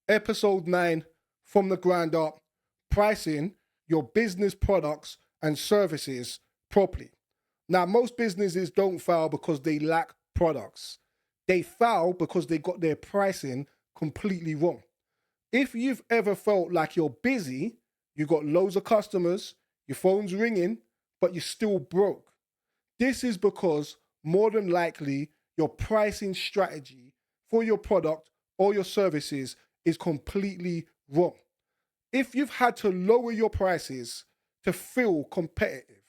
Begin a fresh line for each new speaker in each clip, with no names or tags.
Episode 9, From the Ground Up, Pricing Your Business Products and Services Properly. Now, most businesses don't fail because they lack products. They fail because they got their pricing completely wrong. If you've ever felt like you're busy, you got loads of customers, your phone's ringing, but you're still broke, this is because more than likely your pricing strategy for your product or your services is completely wrong. If you've had to lower your prices to feel competitive,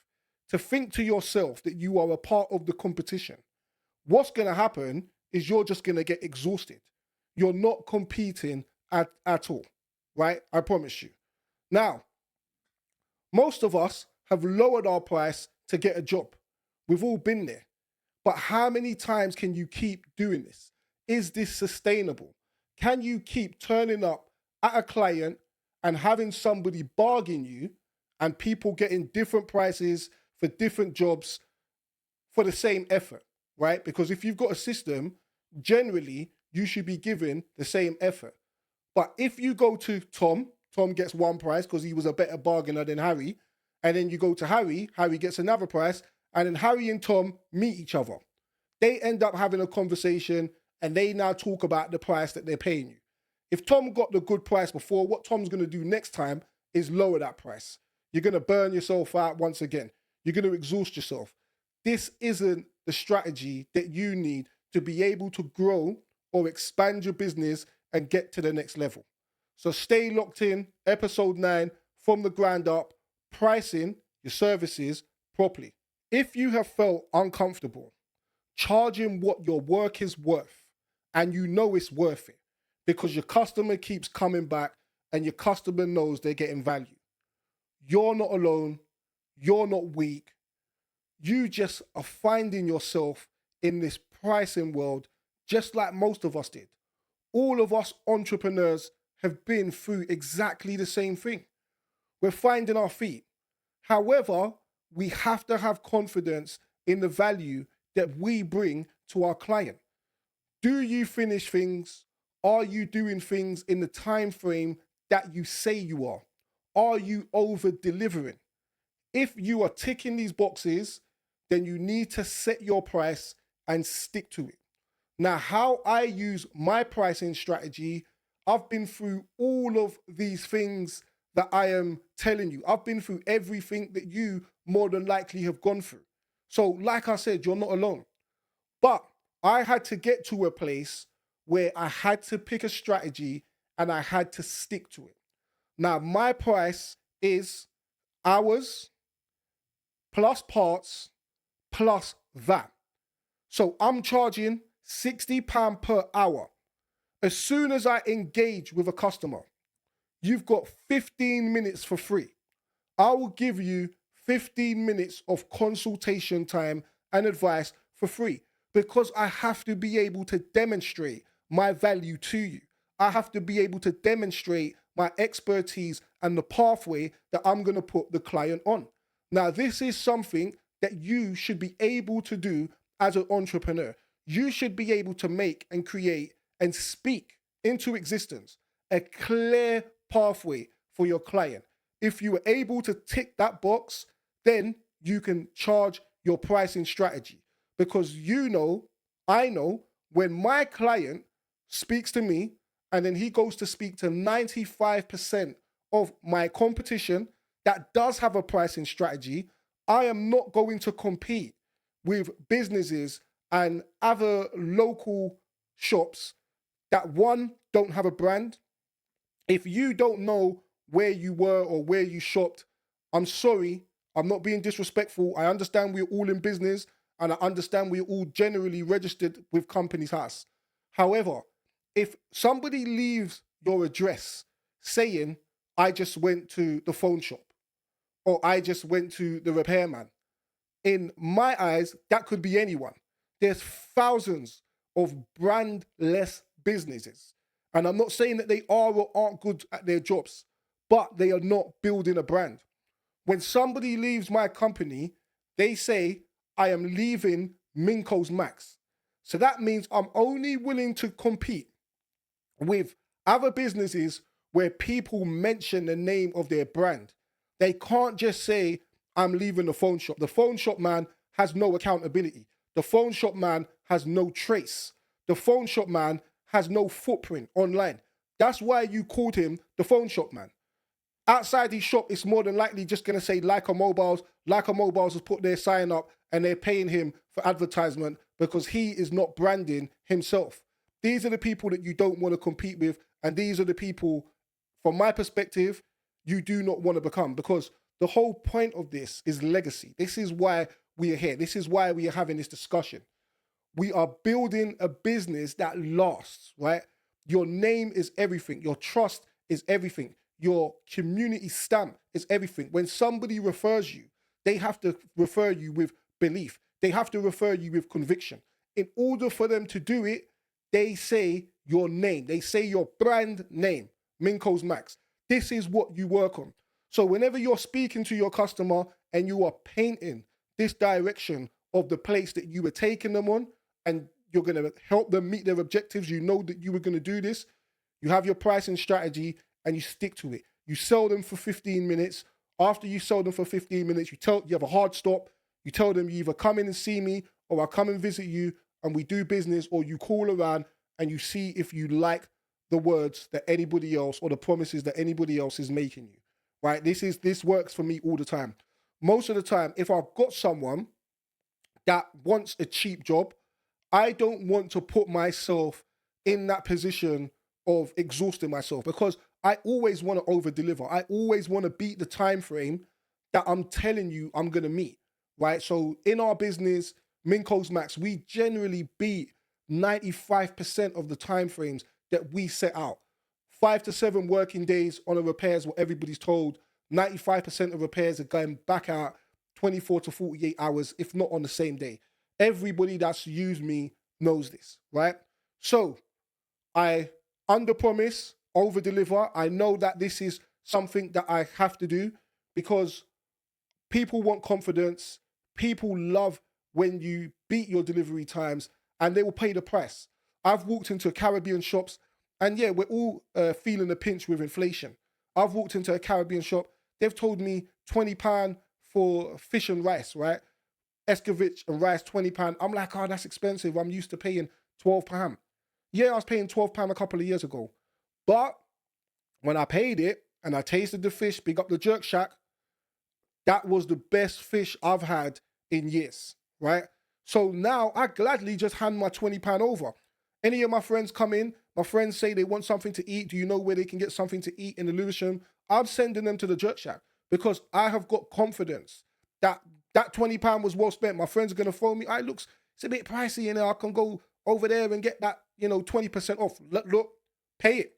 to think to yourself that you are a part of the competition, what's going to happen is you're just going to get exhausted. You're not competing at all, right? I promise you. Now, most of us have lowered our price to get a job. We've all been there. But how many times can you keep doing this? Is this sustainable? Can you keep turning up at a client and having somebody bargain you and people getting different prices for different jobs for the same effort, right? Because if you've got a system, generally you should be given the same effort. But if you go to Tom gets one price because he was a better bargainer than Harry, and then you go to Harry gets another price, and then Harry and Tom meet each other. They end up having a conversation and they now talk about the price that they're paying you. If Tom got the good price before, what Tom's going to do next time is lower that price. You're going to burn yourself out once again. You're going to exhaust yourself. This isn't the strategy that you need to be able to grow or expand your business and get to the next level. So stay locked in. Episode 9, From the Ground Up, Pricing Your Services Properly. If you have felt uncomfortable charging what your work is worth, and you know it's worth it because your customer keeps coming back and your customer knows they're getting value, you're not alone. You're not weak. You just are finding yourself in this pricing world just like most of us did. All of us entrepreneurs have been through exactly the same thing. We're finding our feet. However, we have to have confidence in the value that we bring to our client. Do you finish things? Are you doing things in the time frame that you say you are? Are you over delivering? If you are ticking these boxes, then you need to set your price and stick to it. Now, how I use my pricing strategy, I've been through all of these things that I am telling you. I've been through everything that you more than likely have gone through. So like I said, you're not alone. But I had to get to a place where I had to pick a strategy and I had to stick to it. Now, my price is hours plus parts plus that. So I'm charging £60 per hour. As soon as I engage with a customer, you've got 15 minutes for free. I will give you 15 minutes of consultation time and advice for free because I have to be able to demonstrate my value to you. I have to be able to demonstrate my expertise and the pathway that I'm going to put the client on. Now, this is something that you should be able to do as an entrepreneur. You should be able to make and create and speak into existence a clear pathway for your client. If you are able to tick that box, then you can charge your pricing strategy. Because I know when my client speaks to me and then he goes to speak to 95% of my competition that does have a pricing strategy, I am not going to compete with businesses and other local shops that, one, don't have a brand. If you don't know where you were or where you shopped, I'm sorry, I'm not being disrespectful. I understand we're all in business and I understand we're all generally registered with Companies House. However, if somebody leaves your address saying, I just went to the phone shop or I just went to the repairman, in my eyes, that could be anyone. There's thousands of brandless businesses. And I'm not saying that they are or aren't good at their jobs, but they are not building a brand. When somebody leaves my company, they say, I am leaving Minko's Max. So that means I'm only willing to compete with Other businesses where people mention the name of their brand, they can't just say, I'm leaving the phone shop. The phone shop man has no accountability. The phone shop man has no trace. The phone shop man has no footprint online. That's why you called him the phone shop man. Outside his shop, it's more than likely just going to say Leica Mobiles. Leica Mobiles has put their sign up and they're paying him for advertisement because he is not branding himself. These are the people that you don't want to compete with. And these are the people, from my perspective, you do not want to become, because the whole point of this is legacy. This is why we are here. This is why we are having this discussion. We are building a business that lasts, right? Your name is everything. Your trust is everything. Your community stamp is everything. When somebody refers you, they have to refer you with belief. They have to refer you with conviction. In order for them to do it, they say your name. They say your brand name, Minko's Max. This is what you work on. So whenever you're speaking to your customer and you are painting this direction of the place that you were taking them on, and you're going to help them meet their objectives, you know that you were going to do this, you have your pricing strategy and you stick to it. You sell them for 15 minutes. After you sell them for 15 minutes, you have a hard stop. You tell them you either come in and see me or I'll come and visit you and we do business, or you call around and you see if you like the words that anybody else or the promises that anybody else is making you, right? This works for me all the time. Most of the time, if I've got someone that wants a cheap job, I don't want to put myself in that position of exhausting myself, because I always want to over deliver. I always want to beat the time frame that I'm telling you I'm going to meet, right? So in our business, Minko's Max, we generally beat 95% of the time frames that we set out. 5 to 7 working days on a repair is what everybody's told. 95% of repairs are going back out 24 to 48 hours, if not on the same day. Everybody that's used me knows this, right? So I underpromise, overdeliver. I know that this is something that I have to do because people want confidence. People love when you beat your delivery times, and they will pay the price. I've walked into Caribbean shops, and yeah, we're all feeling the pinch with inflation. I've walked into a Caribbean shop, they've told me £20 for fish and rice, right? Escovitch and rice, £20. I'm like, oh, that's expensive. I'm used to paying £12. Yeah, I was paying £12 a couple of years ago. But when I paid it and I tasted the fish, big up the Jerk Shack, that was the best fish I've had in years, right? So now I gladly just hand my £20 over. Any of my friends come in, my friends say they want something to eat. Do you know where they can get something to eat in the Lewisham? I'm sending them to the Jerk Shack because I have got confidence that that £20 was well spent. My friends are going to phone me. It's a bit pricey, you know, I can go over there and get that, 20% off. Look, pay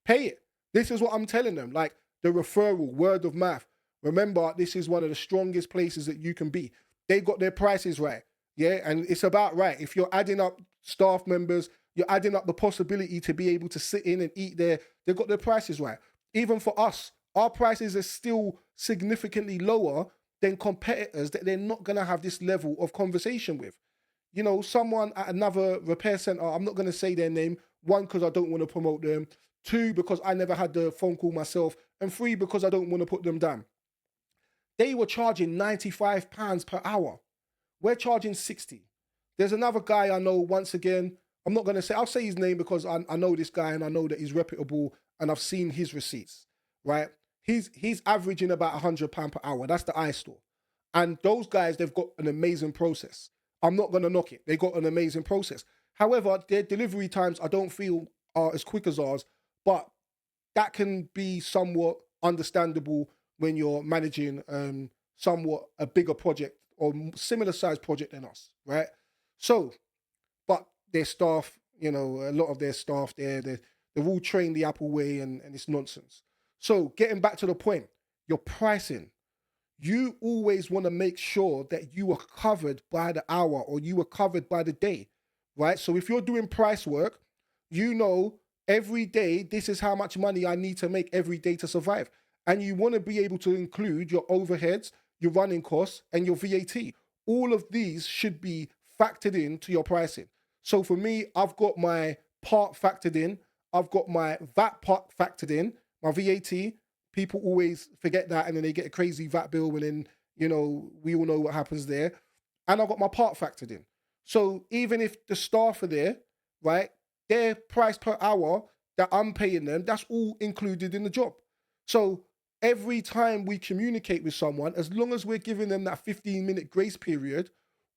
it. This is what I'm telling them. Like the referral, word of mouth. Remember, this is one of the strongest places that you can be. They got their prices right. Yeah, and it's about right. If you're adding up staff members, you're adding up the possibility to be able to sit in and eat there, they've got their prices right. Even for us, our prices are still significantly lower than competitors that they're not going to have this level of conversation with. Someone at another repair center, I'm not going to say their name. 1, because I don't want to promote them. 2, because I never had the phone call myself. And 3, because I don't want to put them down. They were charging £95 per hour. We're charging 60. There's another guy I know, once again, I'm not going to say, I'll say his name because I know this guy and I know that he's reputable and I've seen his receipts, right? He's averaging about £100 per hour. That's the iStore. And those guys, they've got an amazing process. I'm not going to knock it. They got an amazing process. However, their delivery times, I don't feel are as quick as ours, but that can be somewhat understandable when you're managing somewhat a bigger project or similar size project than us, right? So, but their staff, a lot of their staff there, they're all trained the Apple way and it's nonsense. So getting back to the point, your pricing, you always want to make sure that you are covered by the hour or you are covered by the day, right? So if you're doing price work, every day, this is how much money I need to make every day to survive. And you want to be able to include your overheads, your running costs, and your VAT. All of these should be factored into your pricing. So for me, I've got my part factored in. I've got my VAT part factored in, my VAT. People always forget that, and then they get a crazy VAT bill, and then we all know what happens there. And I've got my part factored in. So even if the staff are there, right, their price per hour that I'm paying them, that's all included in the job. So every time we communicate with someone, as long as we're giving them that 15-minute grace period,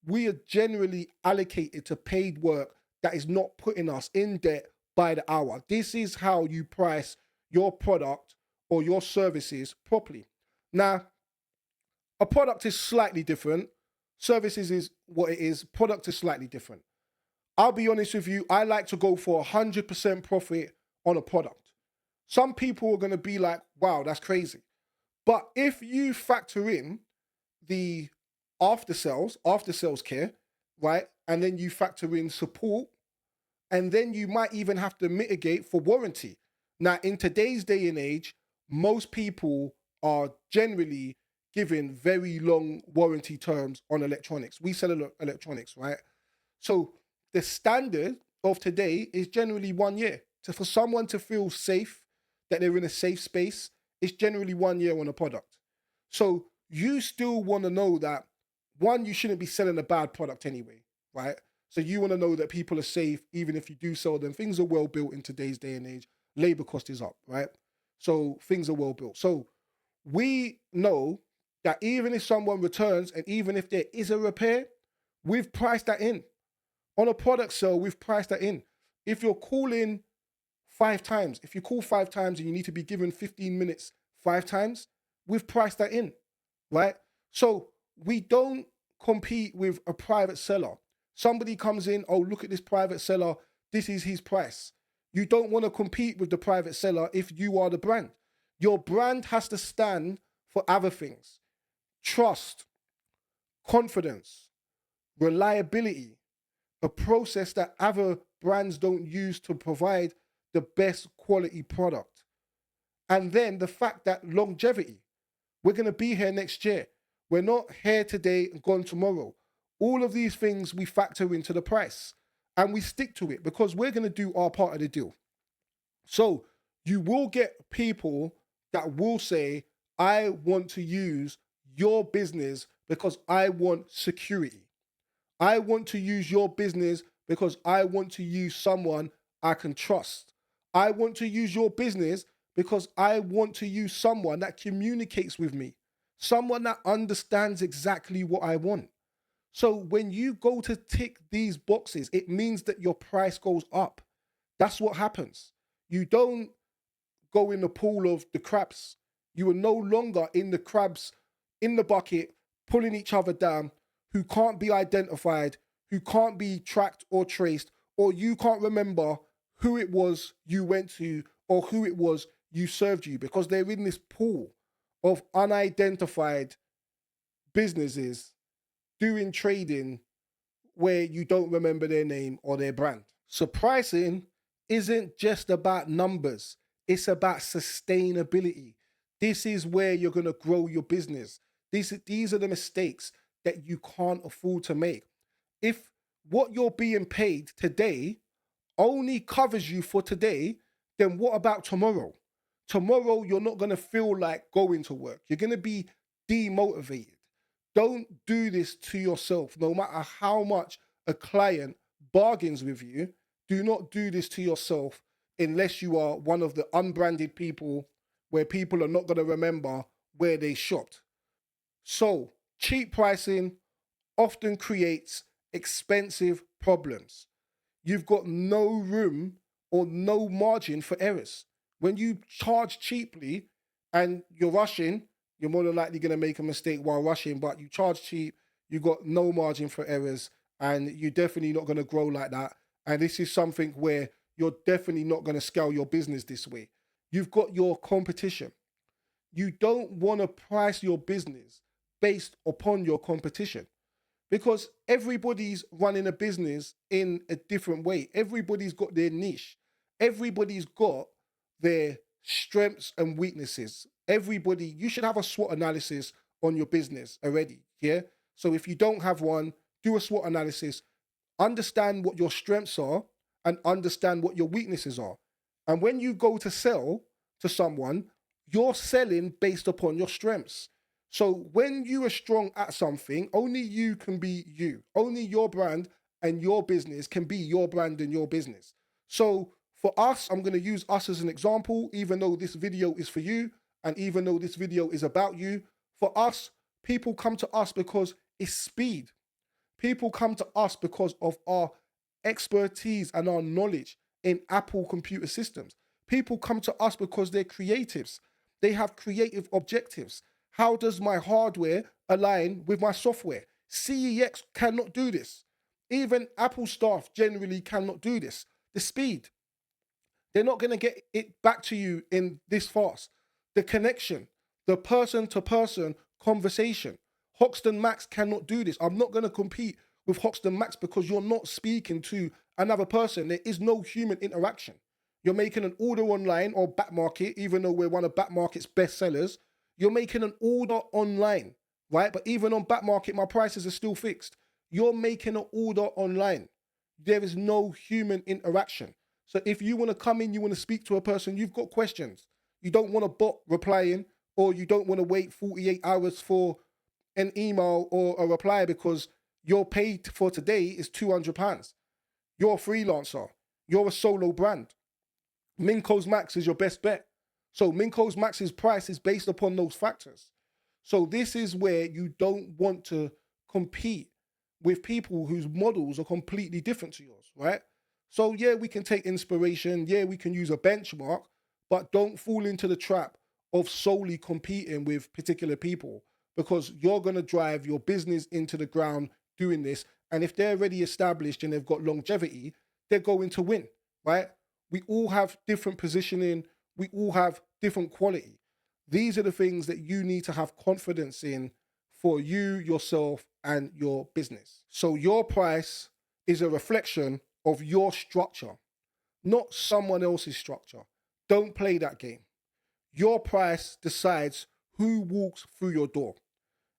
we are generally allocated to paid work that is not putting us in debt by the hour. This is how you price your product or your services properly. Now, a product is slightly different. Services is what it is. Product is slightly different. I'll be honest with you, I like to go for 100% profit on a product. Some people are going to be like, wow, that's crazy. But if you factor in the after sales care, right? And then you factor in support, and then you might even have to mitigate for warranty. Now, in today's day and age, most people are generally given very long warranty terms on electronics. We sell electronics, right? So the standard of today is generally 1 year. So for someone to feel safe, that they're in a safe space, it's generally 1 year on a product. So you still want to know that, one, you shouldn't be selling a bad product anyway, right? So you want to know that people are safe, even if you do sell them. Things are well built in today's day and age. Labor cost is up, right? So things are well built. So we know that even if someone returns and even if there is a repair, we've priced that in. On a product sale, we've priced that in. If you're calling 5 times, if you call 5 times and you need to be given 15 minutes 5 times, we've priced that in, right? So we don't compete with a private seller. Somebody comes in, oh, look at this private seller, this is his price. You don't want to compete with the private seller if you are the brand. Your brand has to stand for other things: trust, confidence, reliability, a process that other brands don't use to provide the best quality product. And then the fact that longevity, we're going to be here next year. We're not here today and gone tomorrow. All of these things we factor into the price, and we stick to it because we're going to do our part of the deal. So you will get people that will say, I want to use your business because I want security. I want to use your business because I want to use someone I can trust. I want to use your business because I want to use someone that communicates with me, someone that understands exactly what I want. So when you go to tick these boxes, it means that your price goes up. That's what happens. You don't go in the pool of the crabs. You are no longer in the crabs in the bucket, pulling each other down, who can't be identified, who can't be tracked or traced, or you can't remember who it was you went to or who it was you served you, because they're in this pool of unidentified businesses doing trading where you don't remember their name or their brand. So pricing isn't just about numbers. It's about sustainability. This is where you're going to grow your business. These are the mistakes that you can't afford to make. If what you're being paid today only covers you for today, then what about tomorrow? Tomorrow, you're not going to feel like going to work. You're going to be demotivated. Don't do this to yourself. No matter how much a client bargains with you, do not do this to yourself unless you are one of the unbranded people where people are not going to remember where they shopped. So, cheap pricing often creates expensive problems. You've got no room or no margin for errors. When you charge cheaply and you're rushing, you're more than likely going to make a mistake while rushing, but you charge cheap, you've got no margin for errors, and you're definitely not going to grow like that. And this is something where you're definitely not going to scale your business this way. You've got your competition. You don't want to price your business based upon your competition, because everybody's running a business in a different way. Everybody's got their niche. Everybody's got their strengths and weaknesses. You should have a SWOT analysis on your business already, yeah? So if you don't have one, do a SWOT analysis, understand what your strengths are and understand what your weaknesses are. And when you go to sell to someone, you're selling based upon your strengths. So when you are strong at something, only you can be you. Only your brand and your business can be your brand and your business. So for us, I'm going to use us as an example, even though this video is for you, and even though this video is about you. For us, people come to us because it's speed. People come to us because of our expertise and our knowledge in Apple computer systems. People come to us because they're creatives. They have creative objectives. How does my hardware align with my software? CEX cannot do this. Even Apple staff generally cannot do this. The speed. They're not going to get it back to you in this fast. The connection, the person-to-person conversation. Hoxton Max cannot do this. I'm not going to compete with Hoxton Max because you're not speaking to another person. There is no human interaction. You're making an order online or back market, even though we're one of back market's best sellers. You're making an order online, right? But even on back market, my prices are still fixed. You're making an order online. There is no human interaction. So if you want to come in, you want to speak to a person, you've got questions. You don't want a bot replying, or you don't want to wait 48 hours for an email or a reply because your pay for today is £200. You're a freelancer. You're a solo brand. Minko's Max is your best bet. So Minko's Max's price is based upon those factors. So this is where you don't want to compete with people whose models are completely different to yours, right? So yeah, we can take inspiration. Yeah, we can use a benchmark, but don't fall into the trap of solely competing with particular people, because you're going to drive your business into the ground doing this. And if they're already established and they've got longevity, they're going to win, right? We all have different positioning. We all have different quality. These are the things that you need to have confidence in for you, yourself, and your business. So your price is a reflection of your structure, not someone else's structure. Don't play that game. Your price decides who walks through your door.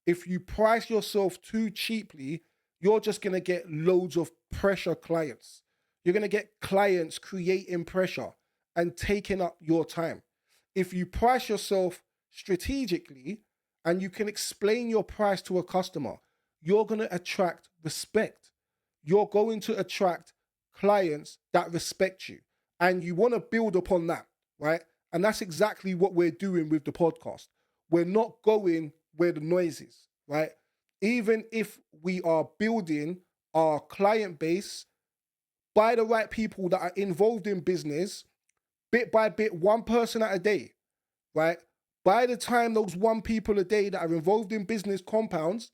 If you price yourself too cheaply, you're just going to get loads of pressure clients. You're going to get clients creating pressure and taking up your time. If you price yourself strategically and you can explain your price to a customer, you're going to attract respect. You're going to attract clients that respect you. And you want to build upon that, right? And that's exactly what we're doing with the podcast. We're not going where the noise is, right? Even if we are building our client base by the right people that are involved in business, bit by bit, one person at a day, right? By the time those one people a day that are involved in business compounds,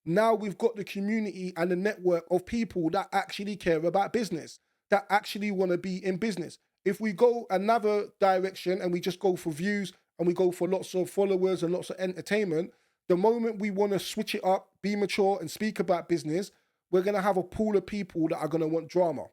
now we've got the community and the network of people that actually care about business, that actually want to be in business. If we go another direction and we just go for views and we go for lots of followers and lots of entertainment, the moment we want to switch it up, be mature and speak about business, we're going to have a pool of people that are going to want drama.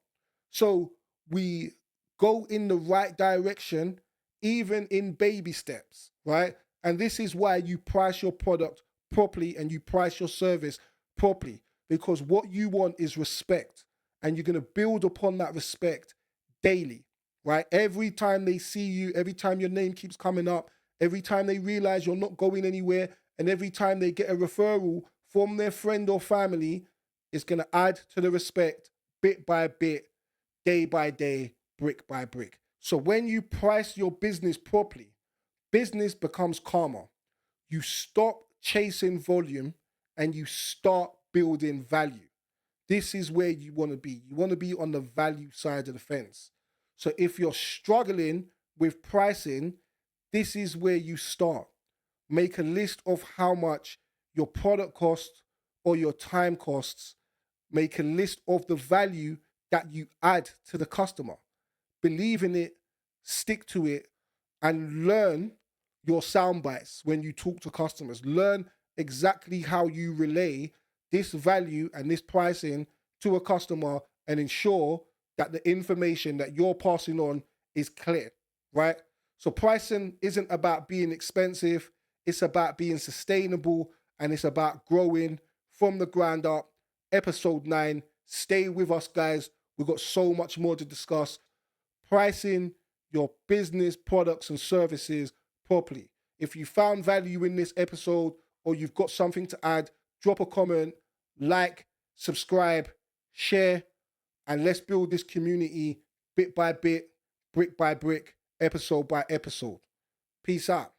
So we go in the right direction, even in baby steps, right? And this is why you price your product properly and you price your service properly, because what you want is respect, and you're going to build upon that respect daily, right? Every time they see you, every time your name keeps coming up, every time they realize you're not going anywhere, and every time they get a referral from their friend or family, it's going to add to the respect bit by bit, day by day, brick by brick. So when you price your business properly, business becomes calmer. You stop chasing volume and you start building value. This is where you want to be. You want to be on the value side of the fence. So if you're struggling with pricing, this is where you start. Make a list of how much your product costs or your time costs. Make a list of the value that you add to the customer. Believe in it, stick to it, and learn your sound bites when you talk to customers. Learn exactly how you relay this value and this pricing to a customer and ensure that the information that you're passing on is clear, right? So pricing isn't about being expensive. It's about being sustainable, and it's about growing from the ground up. Episode 9. Stay with us, guys. We've got so much more to discuss. Pricing your business products and services properly. If you found value in this episode or you've got something to add, drop a comment, like, subscribe, share, and let's build this community bit by bit, brick by brick, episode by episode. Peace out.